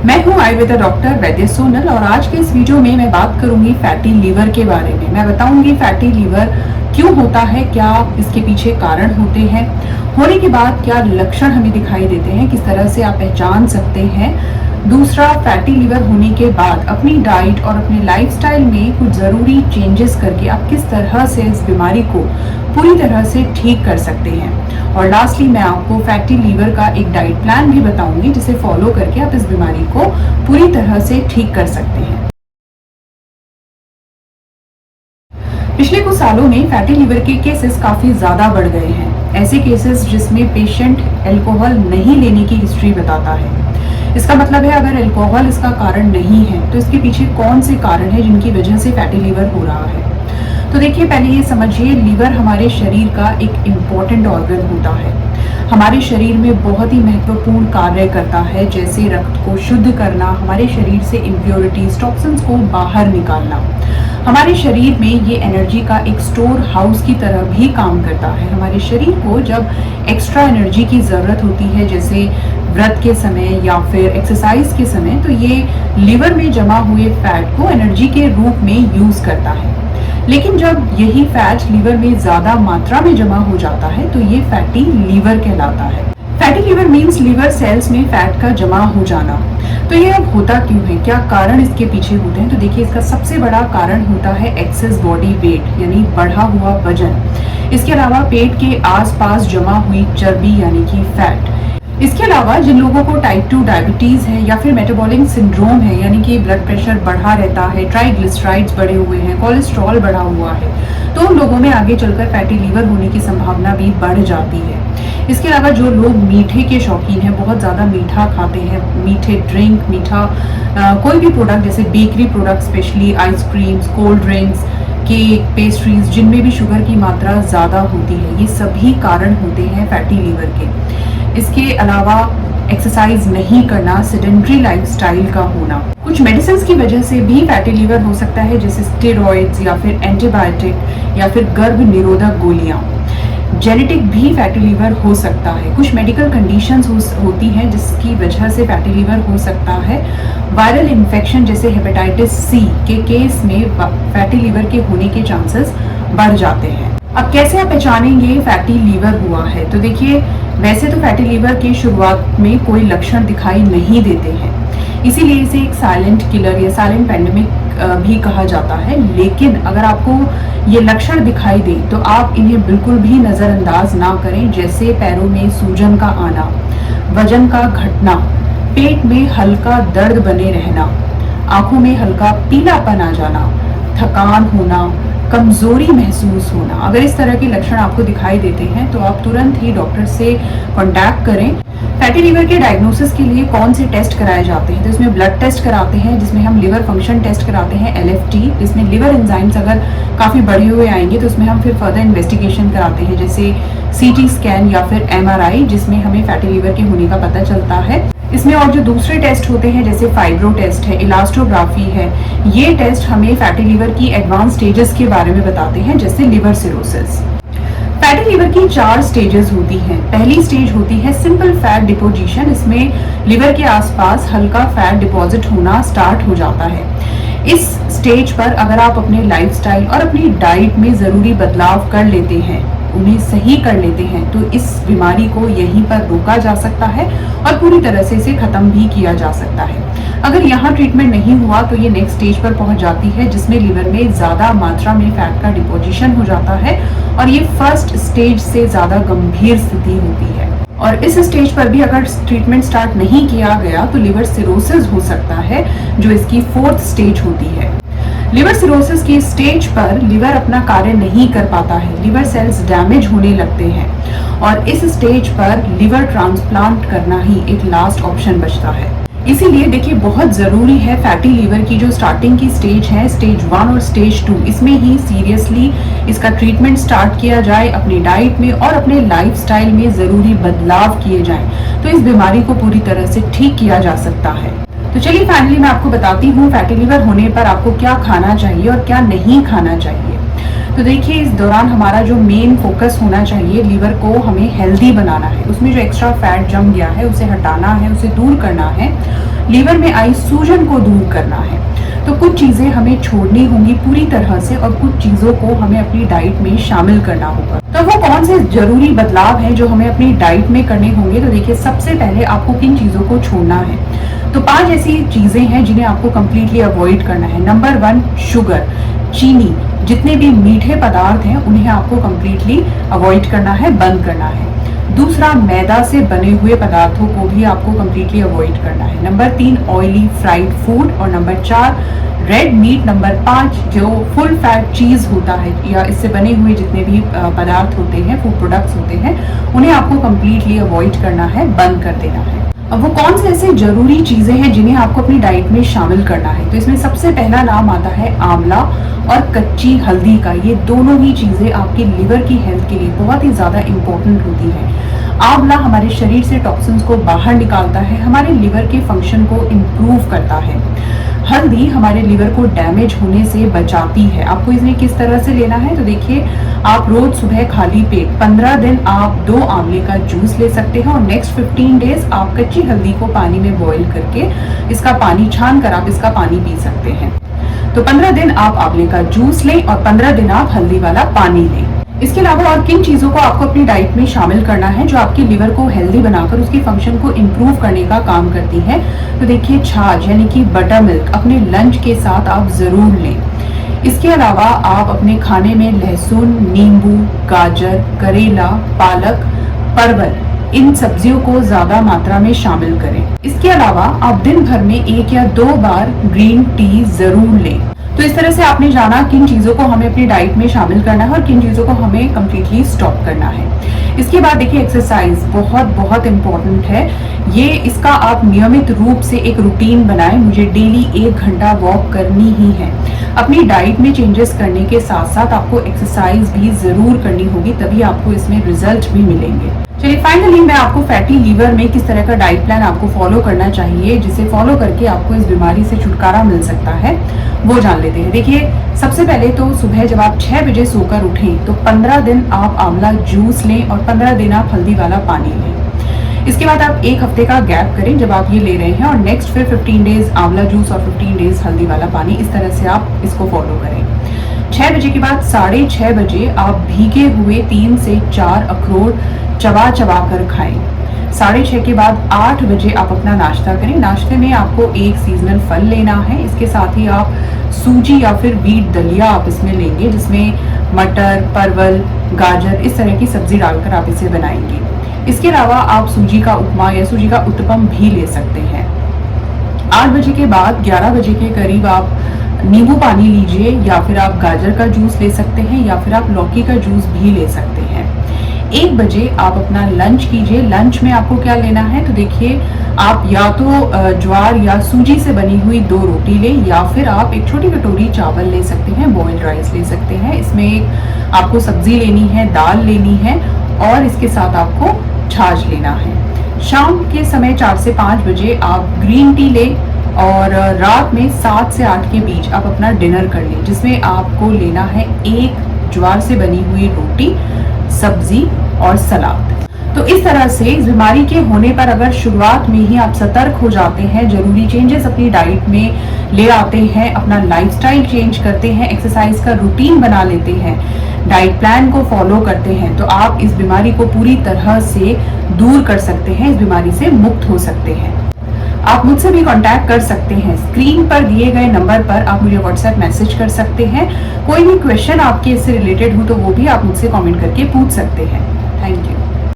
मैं हूं आयुर्वेदा डॉक्टर वैद्य सोनल और आज के इस वीडियो में मैं बात करूंगी फैटी लीवर के बारे में। मैं बताऊंगी फैटी लीवर क्यों होता है, क्या इसके पीछे कारण होते हैं, होने के बाद क्या लक्षण हमें दिखाई देते हैं, किस तरह से आप पहचान सकते हैं। दूसरा, फैटी लीवर होने के बाद अपनी डाइट और अपने लाइफस्टाइल में कुछ ज़रूरी चेंजेस करके आप किस तरह से इस बीमारी को पूरी तरह से ठीक कर सकते हैं। और लास्टली मैं आपको फैटी लीवर का एक डाइट प्लान भी बताऊंगी जिसे फॉलो करके आप इस बीमारी को पूरी तरह से ठीक कर सकते हैं। पिछले कुछ सालों में फैटी लीवर के केसेस काफ़ी ज़्यादा बढ़ गए हैं। ऐसे केसेस जिसमें पेशेंट अल्कोहल नहीं लेने की हिस्ट्री बताता है। इसका मतलब है अगर अल्कोहल इसका कारण नहीं है तो इसके पीछे कौन से कारण है जिनकी वजह से फैटी लीवर हो रहा है। तो देखिए, पहले ये समझिए, लीवर हमारे शरीर का एक इम्पॉर्टेंट ऑर्गन होता है। हमारे शरीर में बहुत ही महत्वपूर्ण कार्य करता है, जैसे रक्त को शुद्ध करना, हमारे शरीर से इम्प्योरिटीज टॉक्सिन्स को बाहर निकालना। हमारे शरीर में ये एनर्जी का एक स्टोर हाउस की तरह भी काम करता है। हमारे शरीर को जब एक्स्ट्रा एनर्जी की ज़रूरत होती है, जैसे व्रत के समय या फिर एक्सरसाइज के समय, तो ये लीवर में जमा हुए फैट को एनर्जी के रूप में यूज़ करता है। लेकिन जब यही फैट लीवर में ज़्यादा मात्रा में जमा हो जाता है तो ये फैटी लीवर कहलाता है। Fatty liver means liver cells में फैट का जमा हो जाना। तो ये अब होता क्यों है, क्या कारण इसके पीछे होते हैं? तो देखिए, इसका सबसे बड़ा कारण होता है एक्सेस बॉडी वेट, यानी बढ़ा हुआ वजन। इसके अलावा पेट के आसपास जमा हुई चर्बी यानी कि फैट। इसके अलावा जिन लोगों को टाइप 2 डायबिटीज है या फिर मेटाबॉलिक सिंड्रोम है, यानी कि ब्लड प्रेशर बढ़ा रहता है, ट्राइग्लिसराइड्स बढ़े हुए हैं, कोलेस्ट्रॉल बढ़ा हुआ है, तो उन लोगों में आगे चलकर फैटी लीवर होने की संभावना भी बढ़ जाती है। इसके अलावा जो लोग मीठे के शौकीन हैं, बहुत ज़्यादा मीठा खाते हैं, मीठे ड्रिंक, मीठा कोई भी प्रोडक्ट जैसे bakery product, specially ice creams, cold drinks, cake, pastries, जिनमें भी शुगर की मात्रा ज़्यादा होती है, ये सभी कारण होते हैं फैटी लीवर के। इसके अलावा एक्सरसाइज नहीं करना, सेडेंट्री लाइफस्टाइल का होना, कुछ मेडिसिन की वजह से भी फैटी लीवर हो सकता है, जैसे स्टेरॉइड्स या फिर एंटीबायोटिक या फिर गर्भ निरोधक गोलियां। जेनेटिक भी फैटी लीवर हो सकता है। कुछ मेडिकल कंडीशंस होती हैं जिसकी वजह से फैटी लीवर हो सकता है। वायरल इन्फेक्शन जैसे हेपेटाइटिस सी के केस में फैटी लीवर के होने के चांसेस बढ़ जाते हैं। अब कैसे आप पहचानेंगे फैटी लीवर हुआ है? तो देखिए, वैसे तो फैटी लीवर की शुरुआत में कोई लक्षण दिखाई नहीं देते हैं, इसीलिए इसे एक साइलेंट किलर या साइलेंट पैंडेमिक भी कहा जाता है। लेकिन अगर आपको ये लक्षण दिखाई दे तो आप इन्हें बिल्कुल भी नज़रअंदाज ना करें, जैसे पैरों में सूजन का आना, वजन का घटना, पेट में हल्का दर्द बने रहना, आंखों में हल्का पीलापन आ जाना, थकान होना, कमजोरी महसूस होना। अगर इस तरह के लक्षण आपको दिखाई देते हैं तो आप तुरंत ही डॉक्टर से कांटेक्ट करें। फैटी लीवर के डायग्नोसिस के लिए कौन से टेस्ट कराए जाते हैं? तो इसमें ब्लड टेस्ट कराते हैं, जिसमें हम लिवर फंक्शन टेस्ट कराते हैं, LFT, जिसमें लिवर एंजाइम्स अगर काफ़ी बढ़े हुए आएंगे तो उसमें हम फिर फर्दर इन्वेस्टिगेशन कराते हैं, जैसे CT स्कैन या फिर MRI, जिसमें हमें फैटी लीवर के होने का पता चलता है। इसमें और जो दूसरे टेस्ट होते हैं, जैसे फाइब्रो टेस्ट है, इलास्टोग्राफी है, ये टेस्ट हमें फैटी लीवर की एडवांस स्टेजेस के बारे में बताते हैं, जैसे लिवर सिरोसिस। फैटी लीवर की 4 स्टेजेस होती हैं। पहली स्टेज होती है सिंपल फैट डिपोजिशन। इसमें लिवर के आसपास हल्का फैट डिपॉजिट होना स्टार्ट हो जाता है। इस स्टेज पर अगर आप अपने लाइफस्टाइल और अपनी डाइट में ज़रूरी बदलाव कर लेते हैं, उन्हें सही कर लेते हैं, तो इस बीमारी को यहीं पर रोका जा सकता है और पूरी तरह से इसे ख़त्म भी किया जा सकता है। अगर यहाँ ट्रीटमेंट नहीं हुआ तो ये नेक्स्ट स्टेज पर पहुँच जाती है, जिसमें लिवर में ज़्यादा मात्रा में फैट का डिपोजिशन हो जाता है और ये फर्स्ट स्टेज से ज़्यादा गंभीर स्थिति होती है। और इस स्टेज पर भी अगर ट्रीटमेंट स्टार्ट नहीं किया गया तो लिवर सिरोसिस हो सकता है, जो इसकी 4th स्टेज होती है। लिवर सिरोसिस की स्टेज पर लिवर अपना कार्य नहीं कर पाता है, लिवर सेल्स डैमेज होने लगते हैं और इस स्टेज पर लिवर ट्रांसप्लांट करना ही एक लास्ट ऑप्शन बचता है। इसीलिए देखिए, बहुत ज़रूरी है फैटी लीवर की जो स्टार्टिंग की स्टेज है, स्टेज 1 और स्टेज 2, इसमें ही सीरियसली इसका ट्रीटमेंट स्टार्ट किया जाए, अपनी डाइट में और अपने लाइफस्टाइल में ज़रूरी बदलाव किए जाएं, तो इस बीमारी को पूरी तरह से ठीक किया जा सकता है। तो चलिए, फाइनली मैं आपको बताती हूँ फैटी लीवर होने पर आपको क्या खाना चाहिए और क्या नहीं खाना चाहिए। तो देखिए, इस दौरान हमारा जो मेन फोकस होना चाहिए, लीवर को हमें हेल्दी बनाना है, उसमें जो एक्स्ट्रा फैट जम गया है उसे हटाना है, उसे दूर करना है। लीवर में आई सूजन को दूर करना है। तो कुछ चीजें हमें छोड़नी होंगी पूरी तरह से और कुछ चीजों को हमें अपनी डाइट में शामिल करना होगा। तो वो कौन से जरूरी बदलाव हैं जो हमें अपनी डाइट में करने होंगे? तो देखिए, सबसे पहले आपको किन चीजों को छोड़ना है। तो 5 ऐसी चीजें हैं जिन्हें आपको कंप्लीटली अवॉइड करना है। नंबर 1, शुगर, चीनी, जितने भी मीठे पदार्थ हैं उन्हें आपको कंप्लीटली अवॉइड करना है, बंद करना है। दूसरा, मैदा से बने हुए पदार्थों को भी आपको कंप्लीटली अवॉइड करना है। Number 3, oily fried food. और नंबर 4, रेड मीट। नंबर 5, जो फुल फैट चीज होता है या इससे बने हुए जितने भी पदार्थ होते हैं, फूड प्रोडक्ट्स होते हैं, उन्हें आपको कंप्लीटली अवॉइड करना है, बंद कर देना है। अब वो कौन से ऐसे जरूरी चीजें हैं जिन्हें आपको अपनी डाइट में शामिल करना है? तो इसमें सबसे पहला नाम आता है आंवला और कच्ची हल्दी का। ये दोनों ही चीजें आपके लिवर की हेल्थ के लिए बहुत ही ज्यादा इंपॉर्टेंट होती है। आंवला हमारे शरीर से टॉक्सिन्स को बाहर निकालता है, हमारे लिवर के फंक्शन को इम्प्रूव करता है। हल्दी हमारे लिवर को डैमेज होने से बचाती है। आपको इसमें किस तरह से लेना है? तो देखिए, आप रोज सुबह खाली पेट 15 दिन आप 2 आंवले का जूस ले सकते हैं और नेक्स्ट 15 डेज आप कच्ची हल्दी को पानी में बॉईल करके इसका पानी छान कर आप इसका पानी पी सकते हैं। तो 15 दिन आप आंवले का जूस लें और 15 दिन आप हल्दी वाला पानी लें। इसके अलावा और किन चीजों को आपको अपनी डाइट में शामिल करना है जो आपके लिवर को हेल्दी बनाकर उसकी फंक्शन को इम्प्रूव करने का काम करती है? तो देखिए, छाछ यानी कि बटर मिल्क अपने लंच के साथ आप जरूर लें। इसके अलावा आप अपने खाने में लहसुन, नींबू, गाजर, करेला, पालक, परवल, इन सब्जियों को ज्यादा मात्रा में शामिल करें। इसके अलावा आप दिन भर में 1 या 2 बार ग्रीन टी जरूर लें। तो इस तरह से आपने जाना किन चीजों को हमें अपनी डाइट में शामिल करना है और किन चीजों को हमें कंप्लीटली स्टॉप करना है। इसके बाद देखिए, एक्सरसाइज बहुत बहुत इम्पोर्टेंट है। ये इसका आप नियमित रूप से एक रूटीन बनाएं। मुझे डेली 1 घंटा वॉक करनी ही है। अपनी डाइट में चेंजेस करने के साथ साथ आपको एक्सरसाइज भी जरूर करनी होगी, तभी आपको इसमें रिजल्ट भी मिलेंगे। चलिए, फाइनली मैं आपको फैटी लीवर में किस तरह का डाइट प्लान आपको फॉलो करना चाहिए जिसे फॉलो करके आपको इस बीमारी से छुटकारा मिल सकता है, वो जान लेते हैं। देखिए, सबसे पहले तो सुबह जब आप 6 बजे सोकर उठें तो 15 दिन आप आंवला जूस लें और 15 दिन आप हल्दी वाला पानी लें। इसके बाद आप 1 हफ्ते का गैप करें जब आप ये ले रहे हैं और नेक्स्ट फिर 15 डेज आंवला जूस और 15 डेज हल्दी वाला पानी। इस तरह से आप इसको फॉलो करें। 6 बजे के बाद 6:30 बजे आप भीगे हुए 3 से 4 अखरोट चबा चबा कर खाएं। 6:30 के बाद 8 बजे आप अपना नाश्ता करें। नाश्ते में आपको एक सीजनल फल लेना है। इसके साथ ही आप सूजी या फिर व्हीट दलिया आप इसमें लेंगे, जिसमें मटर, परवल, गाजर इस तरह की सब्जी डालकर आप इसे बनाएंगे। इसके अलावा आप सूजी का उपमा या सूजी का उत्तपम भी ले सकते हैं। 8 बजे के बाद 11 बजे के करीब आप नींबू पानी लीजिए या फिर आप गाजर का जूस ले सकते हैं या फिर आप लौकी का जूस भी ले सकते हैं। 1 बजे आप अपना लंच कीजिए। लंच में आपको क्या लेना है? तो देखिए, आप या तो ज्वार या सूजी से बनी हुई 2 रोटी लें या फिर आप एक छोटी कटोरी चावल ले सकते हैं, बॉइल्ड राइस ले सकते हैं। इसमें आपको सब्जी लेनी है, दाल लेनी है और इसके साथ आपको छाछ लेना है। शाम के समय 4 से 5 बजे आप ग्रीन टी लें और रात में 7 से 8 के बीच आप अपना डिनर कर लें, जिसमें आपको लेना है 1 ज्वार से बनी हुई रोटी, सब्जी और सलाद। तो इस तरह से इस बीमारी के होने पर अगर शुरुआत में ही आप सतर्क हो जाते हैं, जरूरी चेंजेस अपनी डाइट में ले आते हैं, अपना लाइफस्टाइल चेंज करते हैं, एक्सरसाइज का रूटीन बना लेते हैं, डाइट प्लान को फॉलो करते हैं, तो आप इस बीमारी को पूरी तरह से दूर कर सकते हैं, इस बीमारी से मुक्त हो सकते हैं। आप मुझसे भी कांटेक्ट कर सकते हैं। स्क्रीन पर दिए गए नंबर पर आप मुझे व्हाट्सएप मैसेज कर सकते हैं। कोई भी क्वेश्चन आपके इससे रिलेटेड हो तो वो भी आप मुझसे कमेंट करके पूछ सकते हैं। Thank you.